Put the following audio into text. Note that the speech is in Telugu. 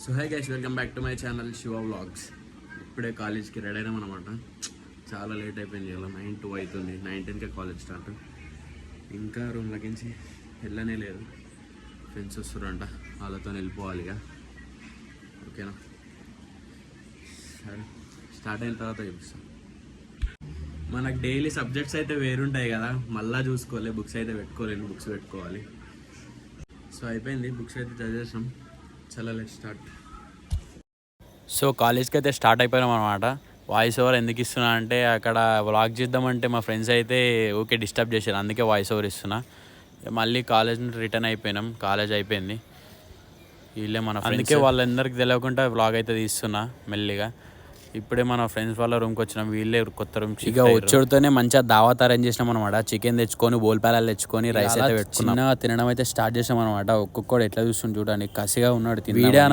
So hi guys, welcome back to my channel Shiva vlogs. ఇప్పుడే కాలేజ్కి రెడీ అయినాం అనమాట. చాలా లేట్ అయిపోయింది, ఇలా 9 అవుతుంది. 9:10కే కాలేజ్ స్టార్ట్. ఇంకా రూమ్లోకి నుంచి వెళ్ళనే లేదు. ఫ్రెండ్స్ వస్తారంట, వాళ్ళతో వెళ్ళిపోవాలి ఇక. ఓకేనా, సరే స్టార్ట్ అయిన తర్వాత చూపిస్తాం. మనకు డైలీ సబ్జెక్ట్స్ అయితే వేరుంటాయి కదా, మళ్ళీ చూసుకోవాలి. బుక్స్ అయితే పెట్టుకోలేను, బుక్స్ పెట్టుకోవాలి. సో అయిపోయింది, బుక్స్ అయితే చదివేసాం. చాలా లెట్ స్టార్ట్. సో కాలేజ్కి అయితే స్టార్ట్ అయిపోయినాం అనమాట. వాయిస్ ఓవర్ ఎందుకు ఇస్తున్నా అంటే, అక్కడ వ్లాగ్ చేద్దామంటే మా ఫ్రెండ్స్ అయితే ఓకే డిస్టర్బ్ చేశారు, అందుకే వాయిస్ ఓవర్ ఇస్తున్నా. మళ్ళీ కాలేజ్ నుండి రిటర్న్ అయిపోయినాం, కాలేజ్ అయిపోయింది. వీళ్ళే మన అందుకే వాళ్ళందరికీ తెలియకుండా వ్లాగ్ అయితే తీస్తున్నా మెల్లిగా. ఇప్పుడే మన ఫ్రెండ్స్ వాళ్ళ రూమ్కి వచ్చినాం, వీళ్ళే కొత్త రూమ్. ఇక వచ్చేతోనే మంచిగా దావత్ అరేంజ్ చేసినాం అనమాట. చికెన్ తెచ్చుకొని, బోల్పాలాలు తెచ్చుకొని, రైస్ అయితే పెట్టుకున్నా. తినడం అయితే స్టార్ట్ చేసాం అనమాట. ఒక్కొక్కడు ఎట్లా చూస్తుంది చూడండి, కసిగా ఉన్నాడు. వీడియో